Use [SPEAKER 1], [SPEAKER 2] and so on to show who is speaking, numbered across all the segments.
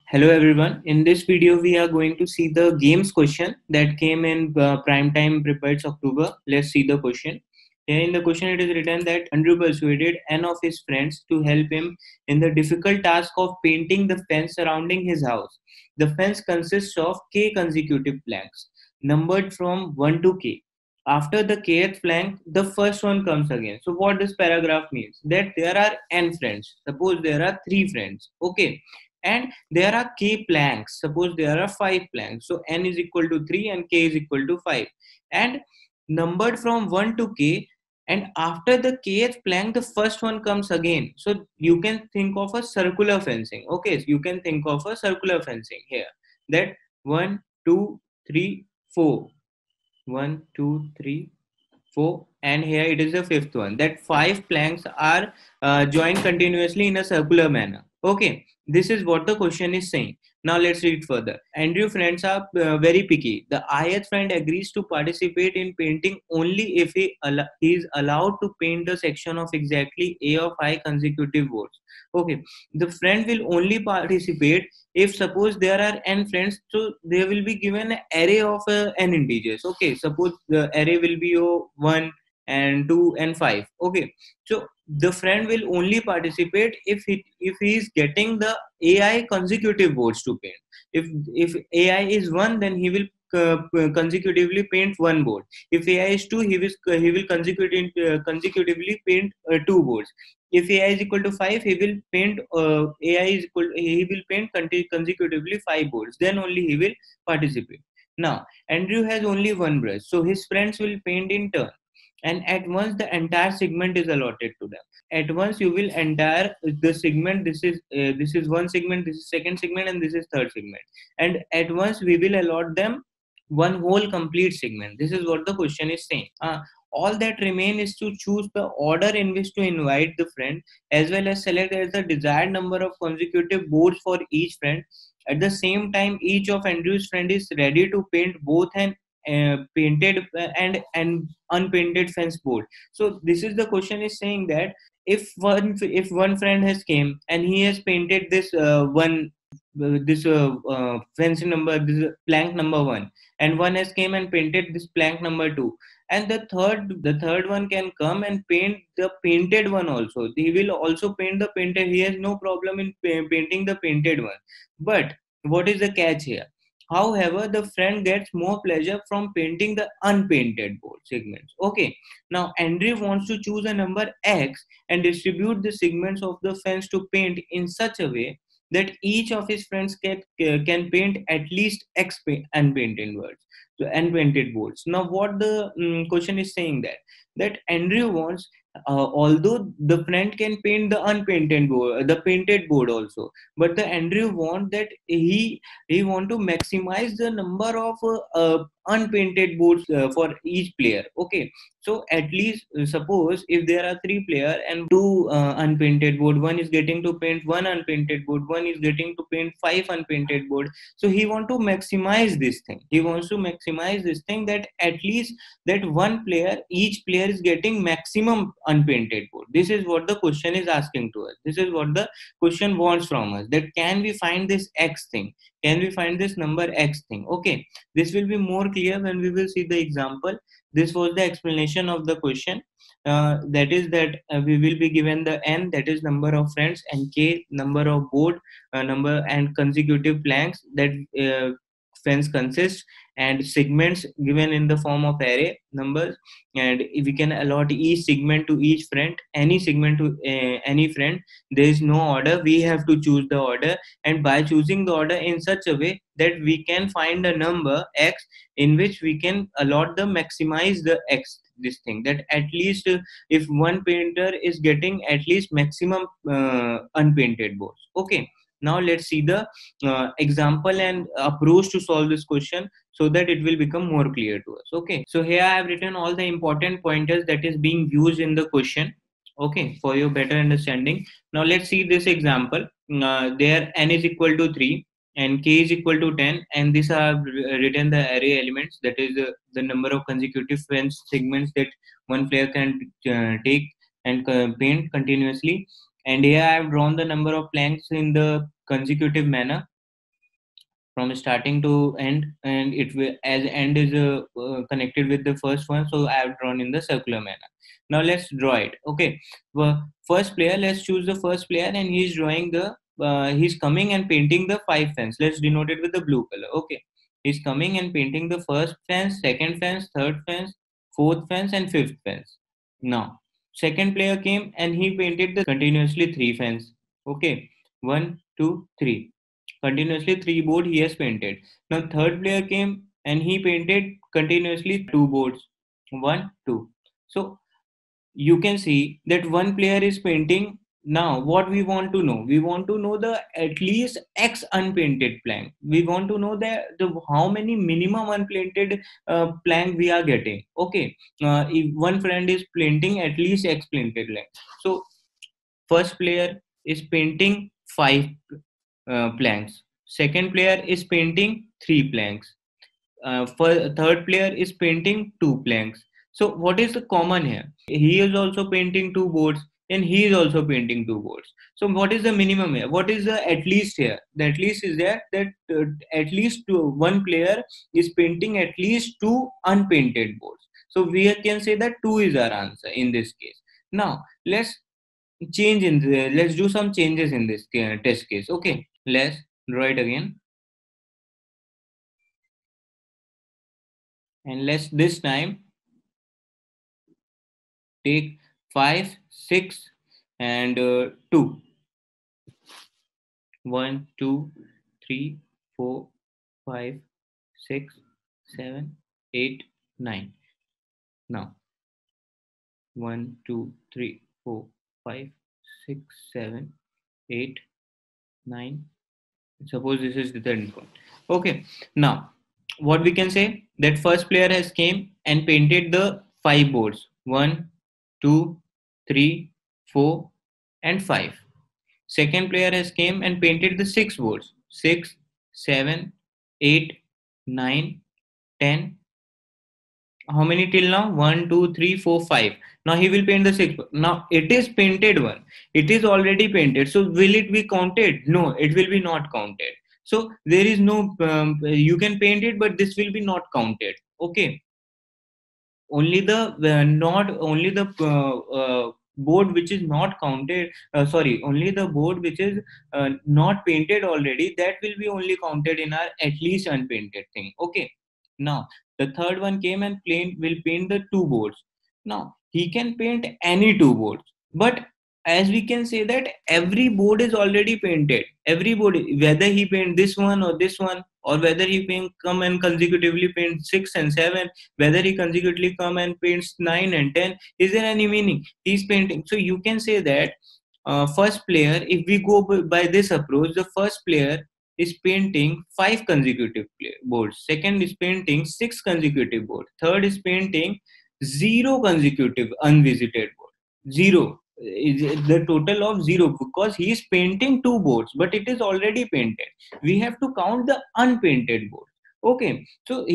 [SPEAKER 1] Hello everyone. In this video, we are going to see the games question that came in prime time prepared October. Let's see the question. Here in the question, it is written that Andrew persuaded N of his friends to help him in the difficult task of painting the fence surrounding his house. The fence consists of k consecutive planks, numbered from 1 to k. After the kth plank, the first one comes again. So what this paragraph means? That there are n friends. Suppose there are 3 friends. Okay, and there are k planks. Suppose there are 5 planks, so n is equal to 3 and k is equal to 5, and numbered from 1 to k. And after the kth plank, the first one comes again. So you can think of a circular fencing. Okay, so you can think of a circular fencing here, that 1 2 3 4, 1 2 3 4, and here it is the fifth one, that 5 planks are joined continuously in a circular manner. Okay, this is what the question is saying. Now let's read further. Andrew friends are very picky. The ith friend agrees to participate in painting only if he is allowed to paint a section of exactly a of I consecutive boards. Okay, the friend will only participate if suppose there are n friends, so they will be given an array of n integers. Okay, suppose the array will be 1 and 2 and 5. Okay, so the friend will only participate if he is getting the ai consecutive boards to paint. If ai is 1, then he will consecutively paint one board. If ai is 2, he will consecutively paint 2 boards. If ai is equal to 5, he will paint ai is equal he will paint consecutively 5 boards, then only he will participate. Now Andrew has only one brush, so his friends will paint in turn, and at once the entire segment is allotted to them. At once you will entire the segment. This is one segment, this is second segment, and this is third segment, and at once we will allot them one whole complete segment. This is what the question is saying. All that remain is to choose the order in which to invite the friend, as well as select as the desired number of consecutive boards for each friend. At the same time, each of Andrew's friend is ready to paint both an painted and unpainted fence board. So this is the question is saying that if one friend has came and he has painted this one this fence number, this plank number 1, and one has came and painted this plank number 2, and the third one can come and paint the painted one also. He will also paint the painted. He has no problem in painting the painted one. But what is the catch here? However, the friend gets more pleasure from painting the unpainted board segments. Okay, now Andrew wants to choose a number x and distribute the segments of the fence to paint in such a way that each of his friends can paint at least x unpainted words, so unpainted boards. Now, what the question is saying, that Andrew wants, although the friend can paint the unpainted board, the painted board also, but the Andrew want that he want to maximize the number of unpainted boards for each player. Okay, so at least suppose if there are 3 player and 2 unpainted board, one is getting to paint one unpainted board, one is getting to paint 5 unpainted board. So he want to maximize this thing. He wants to maximize this thing, that at least that each player is getting maximum unpainted board. This is what the question is asking to us. This is what the question wants from us, that can we find this x thing, can we find this number x thing. Okay, this will be more clear when we will see the example. This was the explanation of the question. That is that we will be given the n, that is number of friends, and k, number of board number and consecutive planks that fence consists, and segments given in the form of array numbers. And if we can allot each segment to each friend, any segment to any friend. There is no order, we have to choose the order, and by choosing the order in such a way that we can find a number x in which we can allot the maximize the x, this thing, that at least if one painter is getting at least maximum unpainted boards. Okay, now let's see the example and approach to solve this question, so that it will become more clear to us. Okay, so here I have written all the important pointers that is being used in the question, okay, for your better understanding. Now let's see this example. There n is equal to 3 and k is equal to 10, and these are written the array elements, that is the number of consecutive fence segments that one player can take and paint continuously. And here I have drawn the number of planks in the consecutive manner. from starting to end, and it will, as end is connected with the first one, so I have drawn in the circular manner. Now let's draw it. Okay, well, first player, let's choose the first player, and he's drawing the he's coming and painting the 5 fence. Let's denote it with the blue color. Okay, he's coming and painting the first fence, second fence, third fence, fourth fence, and fifth fence. Now second player came and he painted the continuously 3 fence. Okay, one, two, three. Continuously 3 board he has painted. Now third player came and he painted continuously 2 boards. One, two. So you can see that one player is painting. Now what we want to know, we want to know the at least x unpainted plank. We want to know the how many minimum unpainted plank we are getting. Okay, if one friend is painting at least x painted plank, so first player is painting 5 planks, second player is painting 3 planks, for third player is painting 2 planks. So what is the common here? He is also painting 2 boards and he is also painting 2 boards. So what is the minimum here? What is the at least here? The at least is there that at least one player is painting at least 2 unpainted boards. So we can say that 2 is our answer in this case. Now let's do some changes in this test case. Okay, let's draw it again, and let's this time take 5, 6, and 2. 1, 2, 3, 4, 5, 6, 7, 8, 9. Now 1, 2, 3, 4, 5, 6, 7, 8, 9. Suppose this is the turning point. Okay. Now what we can say, that first player has came and painted the 5 boards. 1, 2, 3, 4, and 5. Second player has came and painted the 6 boards. 6, 7, 8, 9, 10. How many till now? 1, 2, 3, 4, 5. Now he will paint the 6. Now it is painted one. It is already painted. So will it be counted? No, it will be not counted. So there is no, you can paint it, but this will be not counted. Okay. Only the not only the board which is not counted, sorry, only the board which is not painted already, that will be only counted in our at least unpainted thing. Okay, now the third one came and will paint the 2 boards. Now he can paint any 2 boards, but as we can say that every board is already painted. Every board, whether he paint this one or this one, or whether he paint come and consecutively paint 6 and 7, whether he consecutively come and paints 9 and 10, is there any meaning? He's painting. So you can say that first player, if we go by this approach, the first player is painting 5 consecutive boards, second is painting 6 consecutive boards, third is painting 0 consecutive unvisited board. Zero is the total of 0, because he is painting 2 boards, but it is already painted. We have to count the unpainted board. Okay, so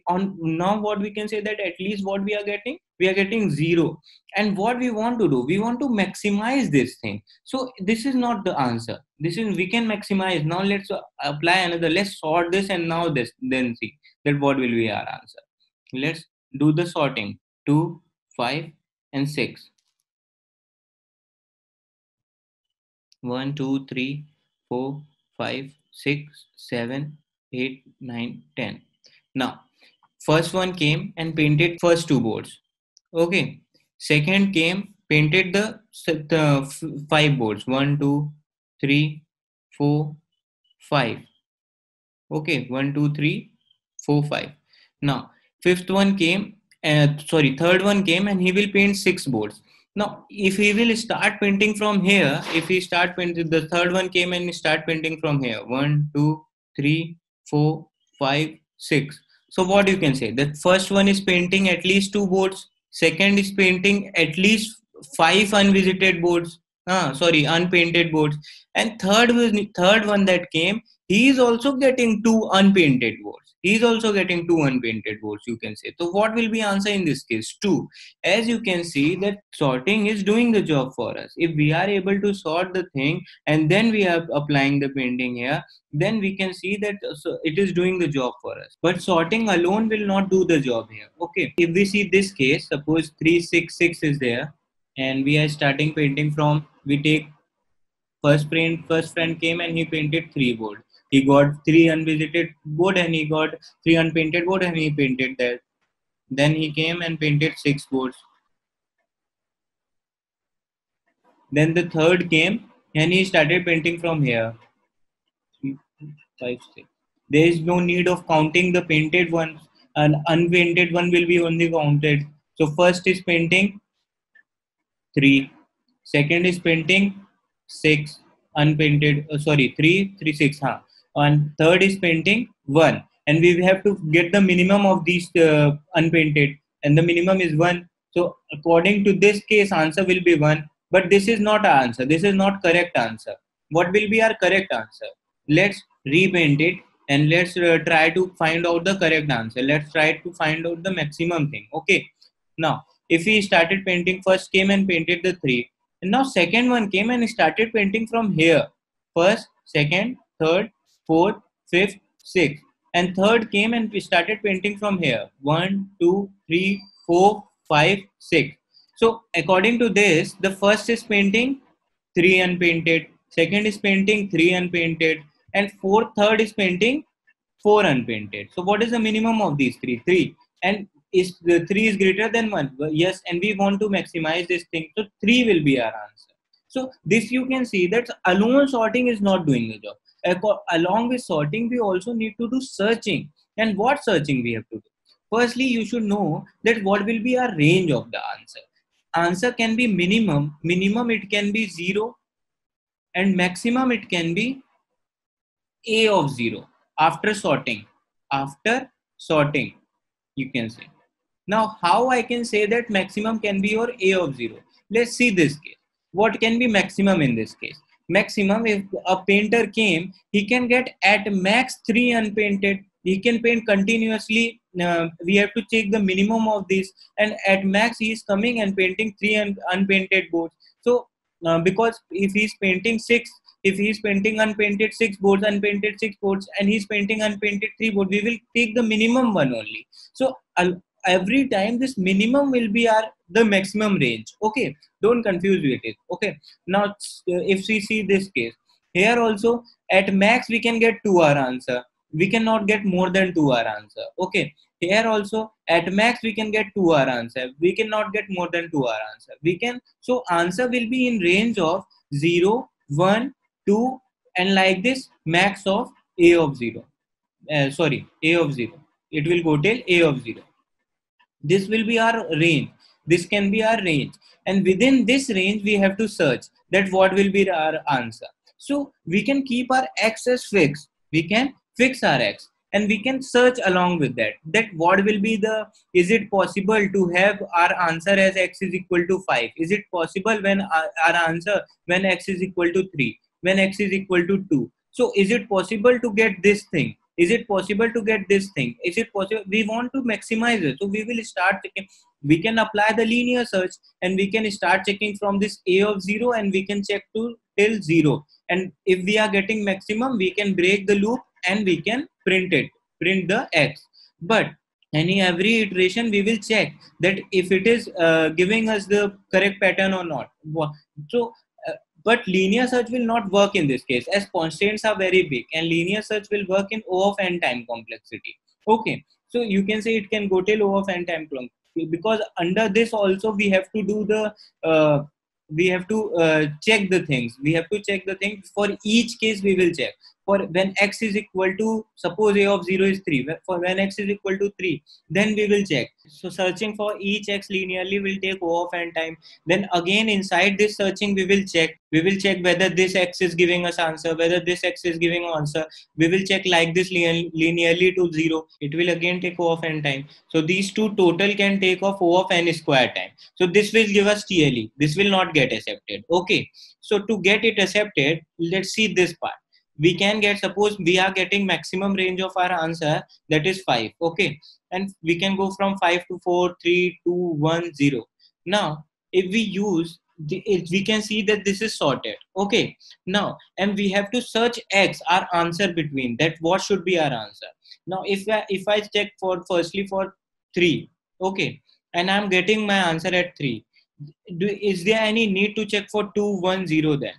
[SPEAKER 1] on now what we can say, that at least what we are getting 0. And what we want to do, we want to maximize this thing. So this is not the answer, this is, we can maximize. Now let's apply another, let's sort this, and now this, then see that what will be our answer. Let's do the sorting. 2, 5, and 6. 1, 2, 3, 4, 5, 6, 7, 8, 9, 10. Now, first one came and painted first 2 boards. Okay. Second came, painted the 5 boards. 1, 2, 3, 4, 5. Okay. 1, 2, 3, 4, 5. Now, third one came and he will paint 6 boards. Now, if he will start painting from here, if he start painting, the third one came and start painting from here. 1, 2, 3, 4, 5, 6. So what you can say, that first one is painting at least 2 boards. Second is painting at least 5 unvisited boards. Unpainted boards. And third one that came, he is also getting 2 unpainted boards. He is also getting 2 unpainted boards, you can say. So what will be answer in this case? 2. As you can see that sorting is doing the job for us. If we are able to sort the thing and then we are applying the painting here, then we can see that so it is doing the job for us. But sorting alone will not do the job here. Okay. If we see this case, suppose 366 is there and we are starting painting from, we take first friend came and he painted 3 board. He got 3 unvisited board and he got 3 unpainted board and he painted that. Then he came and painted 6 boards. Then the third came and he started painting from here. 3, 5, 6. There is no need of counting the painted ones. An unpainted one will be only counted. So first is painting 3. Second is painting 6 unpainted. Sorry, 3, 3, 6. Huh? And third is painting 1. And we have to get the minimum of these unpainted. And the minimum is 1. So according to this case, answer will be 1. But this is not our answer. This is not correct answer. What will be our correct answer? Let's repaint it and let's try to find out the correct answer. Let's try to find out the maximum thing. Okay. Now, if he started painting, first came and painted the 3, and now second one came and started painting from here, first, second, third, fourth, fifth, sixth, and third came and we started painting from here, 1, 2, 3, 4, 5, 6. So according to this, the first is painting 3 unpainted, second is painting 3 unpainted, and third is painting 4 unpainted. So what is the minimum of these 3? 3. And is the 3 is greater than 1? Yes, and we want to maximize this thing. So 3 will be our answer. So this you can see that alone sorting is not doing the job. Along with sorting, we also need to do searching. And what searching we have to do? Firstly, you should know that what will be our range of the answer. Answer can be minimum. Minimum it can be 0. And maximum it can be A of 0 after sorting. After sorting, you can say. Now, how I can say that maximum can be your A of 0? Let's see this case. What can be maximum in this case? Maximum, if a painter came, he can get at max 3 unpainted. He can paint continuously. We have to check the minimum of this. And at max, he is coming and painting 3 unpainted boards. So, because if he's painting 6, if he's painting unpainted 6 boards, unpainted 6 boards, and he's painting unpainted 3 boards, we will take the minimum one only. So, every time this minimum will be the maximum range. Okay, don't confuse with it. Okay, now if we see this case here also, at max we can get 2 our answer. We cannot get more than 2 our answer. Okay, here also at max we can get 2 our answer. We cannot get more than 2 our answer. We can, so answer will be in range of 0, 1, 2, and like this max of A of 0. Sorry, A of 0. It will go till A of 0. This will be our range. This can be our range, and within this range we have to search that what will be our answer. So we can keep our x as fixed. We can fix our x and we can search along with that, that what will be the, is it possible to have our answer as x is equal to 5? Is it possible when our answer when x is equal to 3, when x is equal to 2? So is it possible to get this thing? Is it possible to get this thing? Is it possible? We want to maximize it. So we will start checking. We can apply the linear search and we can start checking from this A of 0 and we can check to till 0. And if we are getting maximum, we can break the loop and we can print the x. But every iteration we will check that if it is giving us the correct pattern or not. So but linear search will not work in this case as constraints are very big, and linear search will work in O of n time complexity. Okay, so you can say it can go till O of n time complexity, because under this also we have to do the check the things. We have to check the things for each case. We will check for when x is equal to, suppose A of 0 is 3, for when x is equal to 3, then we will check. So searching for each x linearly will take O of n time. Then again inside this searching we will check whether this x is giving us answer, whether this x is giving answer. We will check like this linearly to 0. It will again take O of n time. So these two total can take off O of n square time. So this will give us TLE. This will not get accepted. Okay, so to get it accepted, let's see this part. we can get, suppose we are getting maximum range of our answer, that is 5. Okay, and we can go from 5 to 4, 3, 2, 1, 0. Now if we use we can see that this is sorted. Okay, now and we have to search x, our answer between that, what should be our answer. Now if I check for firstly for 3, okay, and I'm getting my answer at 3, is there any need to check for 2, 1, 0 then?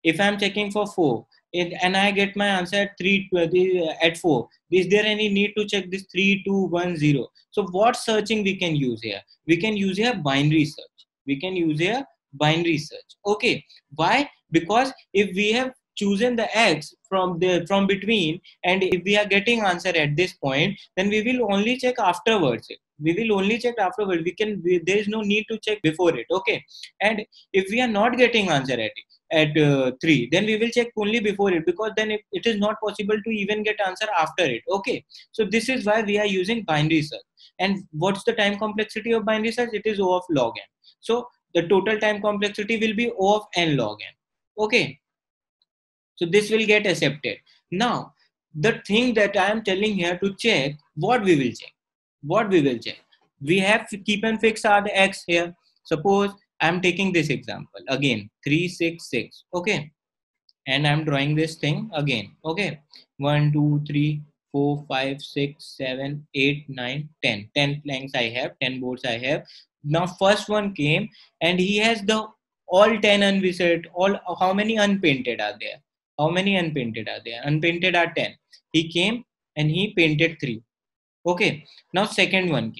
[SPEAKER 1] If I'm checking for 4 and I get my answer at 3 at 4, is there any need to check this 3, 2, 1, 0? So what searching we can use here? We can use here binary search. We can use here binary search. Okay, why? Because if we have chosen the x from between, and if we are getting answer at this point, then we will only check afterwards. We will only check afterwards. There is no need to check before it. Okay, and if we are not getting answer at 3, then we will check only before it, because then it is not possible to even get answer after it. Okay, so this is why we are using binary search. And what's the time complexity of binary search? It is O of log n. So the total time complexity will be O of n log n. Okay, so this will get accepted. Now the thing that I am telling here to check, what we will check, we have to keep and fix our x here. Suppose I'm taking this example again, 3, 6, 6. Okay, and I'm drawing this thing again. Okay, 1, 2, 3, 4, 5, 6, 7, 8, 9, 10. 10 planks I have, 10 boards I have. Now first one came and he has the all 10 unvisited. All, how many unpainted are there? How many unpainted are there? Unpainted are 10. He came and he painted 3. Okay, now second one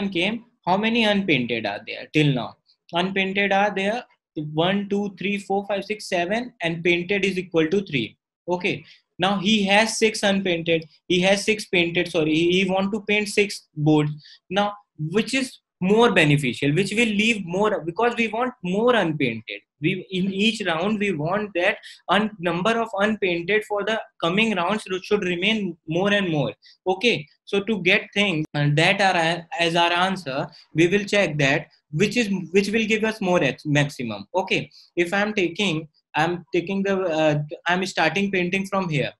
[SPEAKER 1] came, how many unpainted are there till now? Unpainted are there 1, 2, 3, 4, 5, 6, 7, and painted is equal to 3. Okay, now he has 6 unpainted, he has 6 painted, sorry, he want to paint 6 boards. Now which is more beneficial, which will leave more, because we want more unpainted. We in each round we want that number of unpainted for the coming rounds should remain more and more. Okay, so to get things that are as our answer, we will check that which will give us more maximum. Okay, if I'm starting painting from here,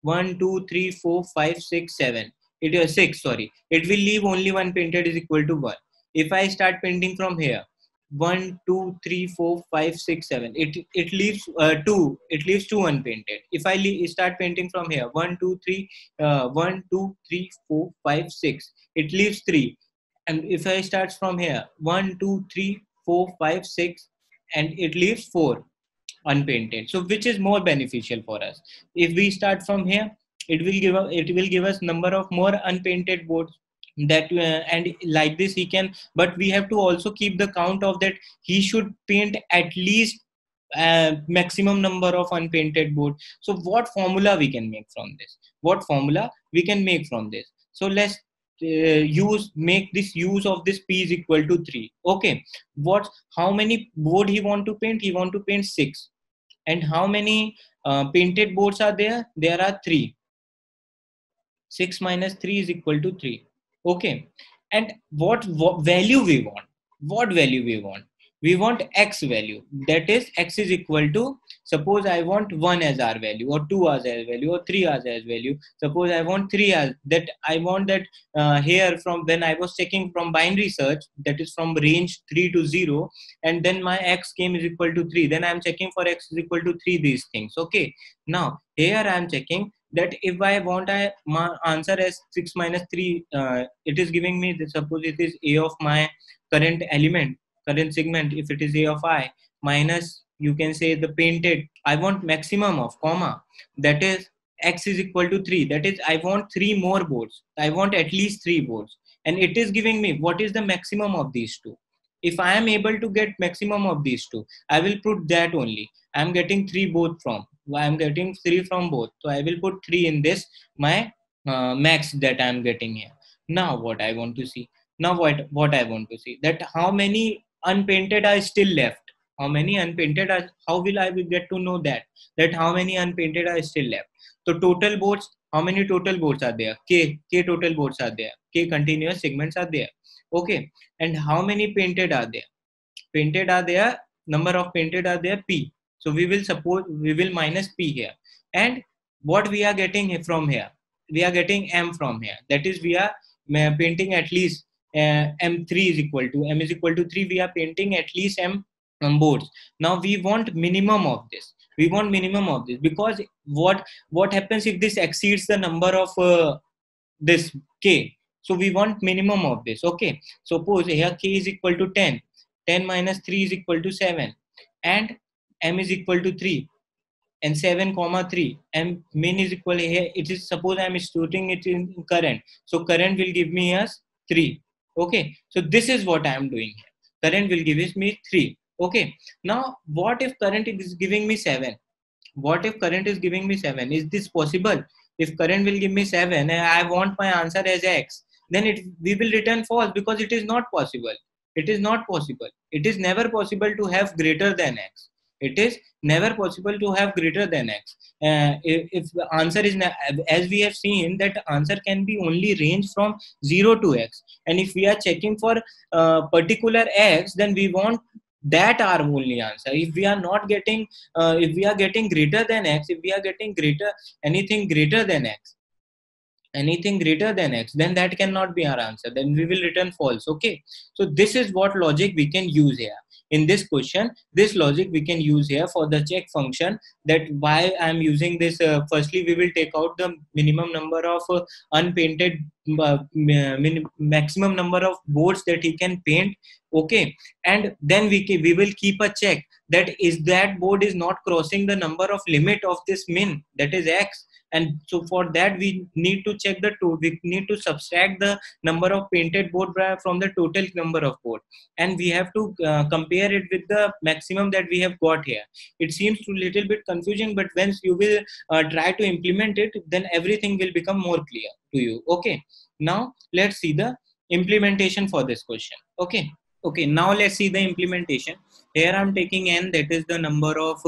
[SPEAKER 1] 1, 2, 3, 4, 5, 6, 7. It is 6, sorry, it will leave only one painted is equal to 1. If I start painting from here, 1, 2, 3, 4, 5, 6, 7, it leaves 2, it leaves 2 unpainted. If I start painting from here, 1, 2, 3, 1, 2, 3, 4, 5, 6, it leaves 3. And if I start from here, 1, 2, 3, 4, 5, 6, and it leaves 4 unpainted. So which is more beneficial for us? If we start from here, it will give us number of more unpainted boards, that and like this he can, but we have to also keep the count of that he should paint at least maximum number of unpainted board. So what formula we can make from this? So let's make this use of this p is equal to 3. Okay, how many board he want to paint? He want to paint 6. And how many painted boards are there? There are 3. 6 minus 3 is equal to 3. Okay, and what value we want? We want x value, that is x is equal to, suppose I want 1 as our value, or 2 as our value, or 3 as our value. Suppose I want 3 as that, I want that here from when I was checking from binary search, that is from range 3 to 0, and then my x came is equal to 3, then I am checking for x is equal to 3, these things. Okay, now here I am checking that if I want my answer as 6 minus 3, it is giving me, suppose it is a of my current element, current segment, if it is a of I, minus you can say the painted, I want maximum of comma, that is x is equal to 3, that is I want 3 more boards, I want at least 3 boards, and it is giving me what is the maximum of these two. If I am able to get maximum of these two, I will put that only. I am getting 3 both from, I am getting 3 from both, so I will put 3 in this my max that I am getting here. Now what I want to see, what I want to see, that how many unpainted are still left. How many unpainted are, how will I will get to know that how many unpainted are still left? So total boards, how many total boards are there? K total boards are there, K continuous segments are there. Okay, and how many painted are there? Painted are there, number of painted are there, P. So we will suppose we will minus P here. And what we are getting from here, we are getting m from here, that is we are painting at least m3 is equal to m is equal to 3, we are painting at least m boards. Now we want minimum of this, we want minimum of this, because what happens if this exceeds the number of this k, so we want minimum of this. Okay, suppose here k is equal to 10, 10 minus 3 is equal to 7, and m is equal to 3, and 7 comma 3, and min is equal here, it is, suppose I am storing it in current, so current will give me as 3. Okay, so this is what I am doing here, current will give me 3. Okay, now what if current is giving me 7? What if current is giving me 7? Is this possible? If current will give me 7 and I want my answer as x, then we will return false, because it is not possible. It is not possible. It is never possible to have greater than x. It is never possible to have greater than x. If the answer is, as we have seen, that answer can be only range from 0 to x. And if we are checking for particular x, then we want that our only answer. If we are not getting, if we are getting greater than x, if we are getting anything greater than x, then that cannot be our answer, then we will return false. Okay, so this is what logic we can use here in this question. This logic we can use here for the check function, that why I am using this. Firstly, we will take out the minimum number of unpainted, maximum number of boards that he can paint. Okay, and then we will keep a check that is that board is not crossing the number of limit of this min, that is x. And so for that we need to check we need to subtract the number of painted board from the total number of board, and we have to compare it with the maximum that we have got here. It seems a little bit confusing, but once you will try to implement it, then everything will become more clear to you. Okay, now let's see the implementation for this question. Okay, now let's see the implementation. Here I'm taking n, that is the number of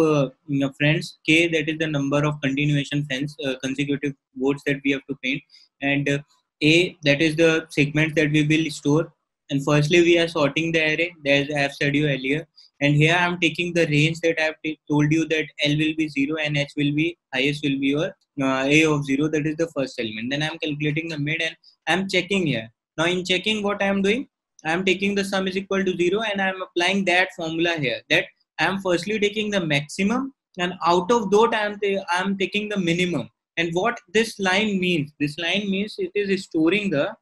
[SPEAKER 1] friends, k, that is the number of continuation friends, consecutive boards that we have to paint, and a, that is the segments that we will store. And firstly we are sorting the array, as I have said you earlier, and here I'm taking the range that I have told you, that L will be 0 and H will be, highest will be your A of 0, that is the first element. Then I'm calculating the mid and I'm checking here. Now in checking, what I am doing, I am taking the sum is equal to 0 and I am applying that formula here, that I am firstly taking the maximum, and out of that I am taking the minimum. And what this line means, it is storing the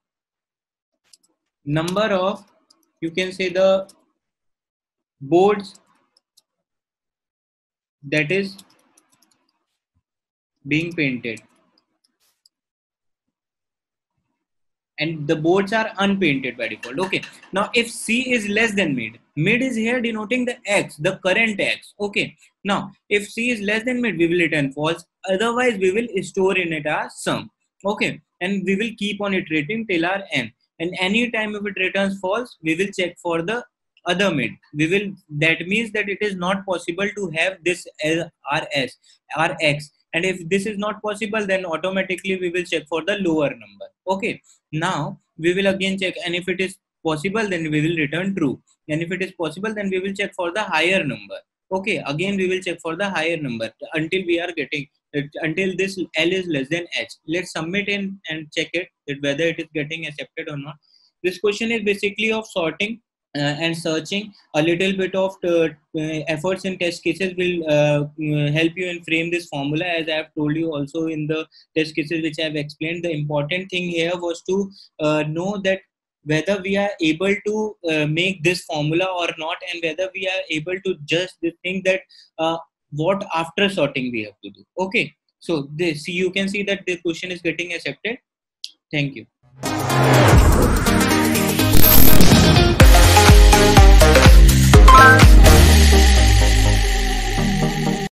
[SPEAKER 1] number of, you can say, the boards that is being painted, and the boards are unpainted by default. Okay, now if C is less than mid is here denoting the x, the current x. Okay, now if C is less than mid, we will return false, otherwise we will store in it as sum. Okay, and we will keep on iterating till our n, and any time if it returns false, we will check for the other mid. That means that it is not possible to have this as our x, and if this is not possible, then automatically we will check for the lower number. Okay, now we will again check, and if it is possible, then we will return true, and if it is possible, then we will check for the higher number. Okay, again we will check for the higher number until we are getting until this L is less than H. Let's submit in and check it, that whether it is getting accepted or not. This question is basically of sorting and searching. A little bit of efforts in test cases will help you in frame this formula, as I have told you also in the test cases which I have explained. The important thing here was to know that whether we are able to make this formula or not, and whether we are able to just think that what after sorting we have to do. Okay, so this, you can see that the question is getting accepted. Thank you.